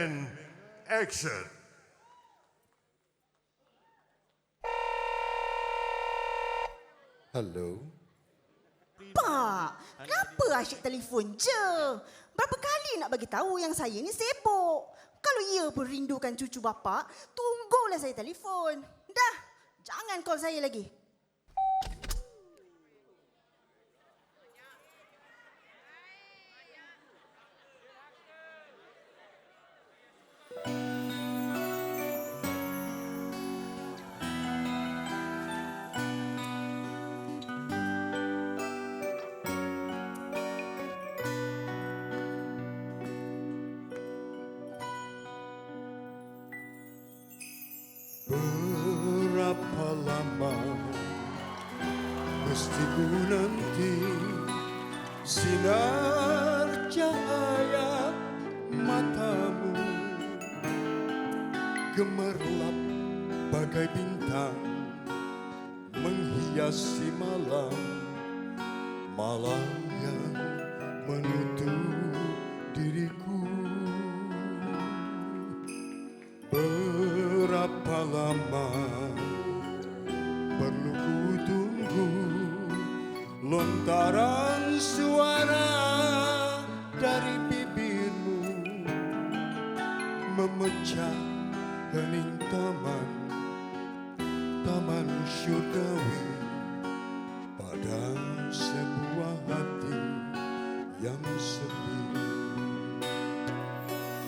and action. Hello. Pak, kenapa asyik telefon je? Berapa kali nak bagi tahu yang saya ni sibuk? Kalau ia pun rindukan cucu bapa, tunggulah saya telefon. Dah, jangan call saya lagi. Berapa lama mesti ku nanti sinar cahaya matamu gemerlap bagai bintang menghiasi malam, malam yang menutup diriku. Berapa lama perlu ku tunggu lontaran suara dari bibirmu memecah hening taman, taman syurgawi pada sebuah hati yang sepi.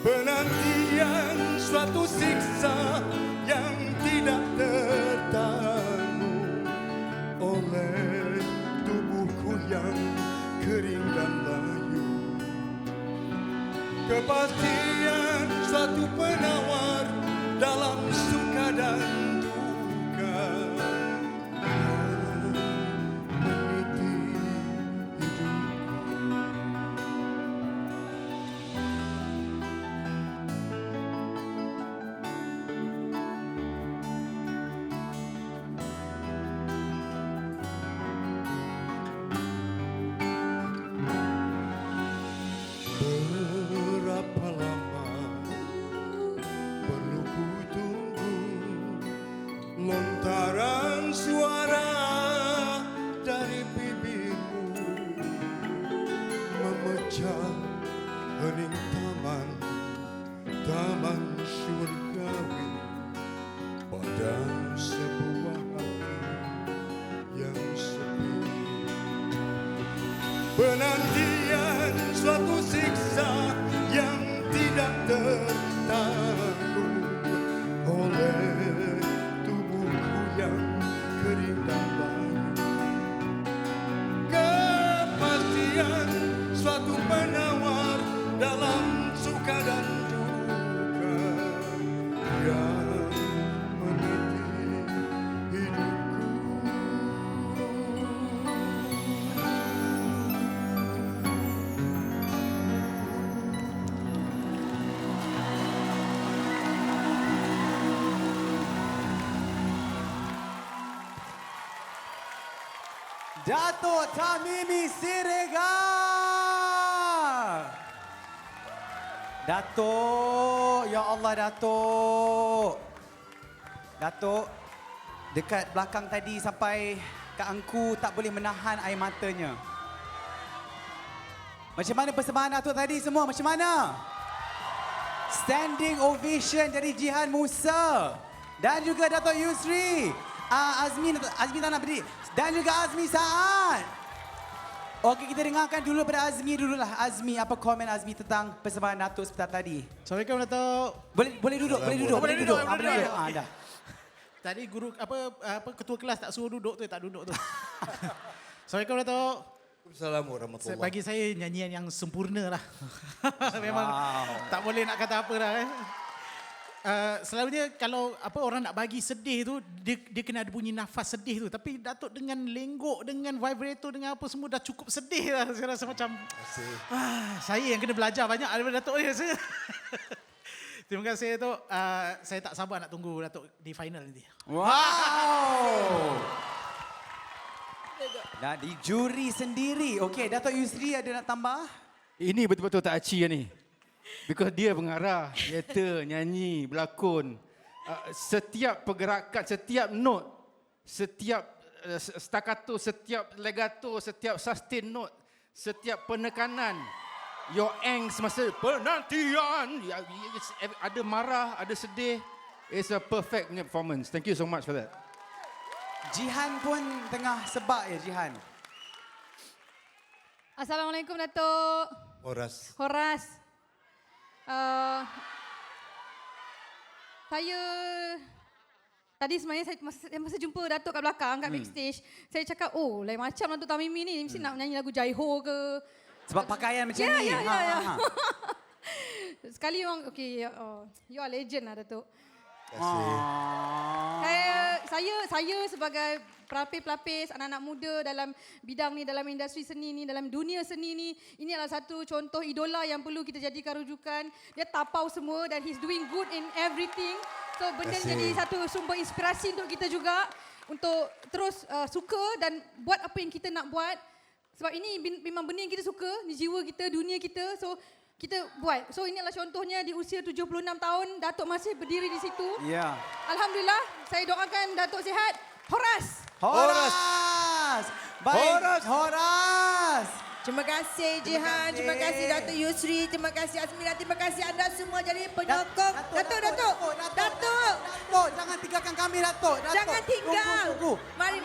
Penantian suatu siksa yang tidak tertanggung oleh tubuhku yang kering dan layu. Kepastian suatu penawar dalam suka dan duka yang meniti hidupku. Berapa lama perlu ku tunggu lontaran suara dari bibirmu memecah hening taman, taman syurgawi pada sebuah hati yang sepi. Penantian suatu siksa yang tidak tertanggung oleh tubuhku yang kering dan layu. Kepastian suatu penawar dalam suka dan duka yang meniti hidupku. Datuk Tamimi Siregar. Datuk, ya Allah Datuk. Datuk, dekat belakang tadi sampai Kak Angku tak boleh menahan air matanya. Macam mana persembahan Datuk tadi semua? Macam mana? Standing ovation dari Jihan Musa. Dan juga Datuk Yusri. Azmi tak nak berdiri. Dan juga Azmi Saad. Okey, kita dengarkan dulu pada Azmi dululah. Azmi, apa komen Azmi tentang persembahan Datuk sebentar tadi? Assalamualaikum Datuk. Boleh duduk. Boleh duduk. Dah. Tadi guru ketua kelas tak suruh duduk tu, tak duduk tu. Assalamualaikum Datuk. Assalamualaikum warahmatullahi. Bagi saya nyanyian yang sempurna lah. Memang tak boleh nak kata apa dah. Selalunya kalau orang nak bagi sedih tu, dia kena ada bunyi nafas sedih tu. Tapi Datuk dengan lenggok, dengan vibrator, dengan apa semua dah cukup sedih lah. Saya rasa macam saya yang kena belajar banyak daripada Datuk ni rasa. Terima kasih Datuk. Saya tak sabar nak tunggu Datuk di final nanti. Wow. Dah di juri sendiri. Okey, Datuk Yusri ada nak tambah? Ini betul-betul tak aci ni. Because dia pengarah, teater, nyanyi, berlakon. Setiap pergerakan, setiap note, setiap staccato, setiap legato, setiap sustain note, setiap penekanan, your angst masa penantian, ada marah, ada sedih. It's a perfect performance. Thank you so much for that. Jihan pun tengah sebab ya, Jihan. Assalamualaikum Datuk. Horas. Saya tadi sebenarnya saya masa jumpa Datuk kat belakang kat backstage, saya cakap lain macam Datuk Tamimi ni mesti nak nyanyi lagu Jai Ho ke. Sebab pakaian macam ni. Ya. Sekali orang you are legend lah Datuk. Saya sebagai pelapis-pelapis anak-anak muda dalam bidang ni, dalam industri seni ni, dalam dunia seni ni, ini adalah satu contoh idola yang perlu kita jadikan rujukan. Dia tapau semua dan he's doing good in everything. So benda ni jadi satu sumber inspirasi untuk kita juga untuk terus suka dan buat apa yang kita nak buat. Sebab ini memang benda yang kita suka, ni jiwa kita, dunia kita. So kita buat. So ini adalah contohnya di usia 76 tahun Datuk masih berdiri di situ. Ya. Alhamdulillah, saya doakan Datuk sihat. Horas. Baik. Horas. Terima kasih Jihan, terima kasih Datuk Yusri, terima kasih Azmina, terima kasih anda semua jadi penyokong. Datuk. Jangan tinggalkan kami, Datuk. Jangan tinggal. Tunggu. Mari.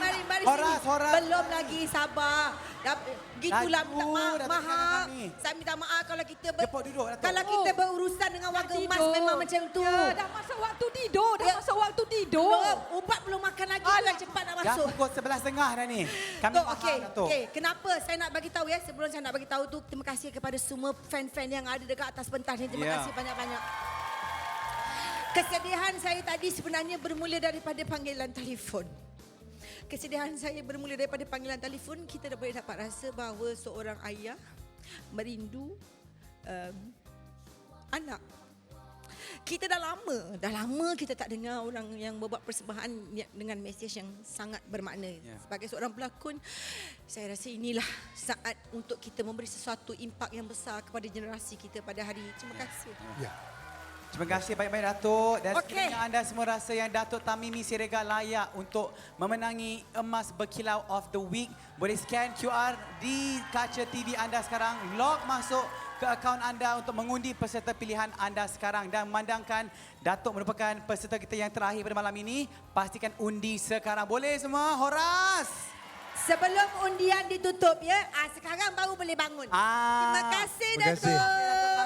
Horas. Belum lagi, sabar. Gitulah minta maaf. Kami. Saya minta maaf kalau kita Duduk, Datuk. kalau kita berurusan dengan warga emas memang macam tu. Ya, dah masuk waktu tidur. Ubat belum makan lagi. Alah, cepat nak Dah masuk. pukul 11.30 dah ni. Kami faham, Datuk. Okey, kenapa saya nak bagi tahu ya? Sebelum saya nak bagi tahu tu, terima kasih kepada semua fan-fan yang ada dekat atas pentas ni. Terima kasih banyak-banyak. Kesedihan saya tadi sebenarnya bermula daripada panggilan telefon. Kesedihan saya bermula daripada panggilan telefon. Kita boleh dapat rasa bahawa seorang ayah merindu anak. Kita dah lama kita tak dengar orang yang membuat persembahan dengan mesej yang sangat bermakna. Sebagai seorang pelakon, saya rasa inilah saat untuk kita memberi sesuatu impak yang besar kepada generasi kita pada hari ini. Terima kasih. Terima kasih banyak-banyak Datuk. Dan sekiranya anda semua rasa yang Datuk Tamimi Siregar layak untuk memenangi emas berkilau of the week, boleh scan QR di kaca TV anda sekarang, log masuk ke akaun anda untuk mengundi peserta pilihan anda sekarang dan memandangkan Datuk merupakan peserta kita yang terakhir pada malam ini, pastikan undi sekarang. Boleh semua? Horas! Sebelum undian ditutup ya, sekarang baru boleh bangun. Terima kasih Datuk.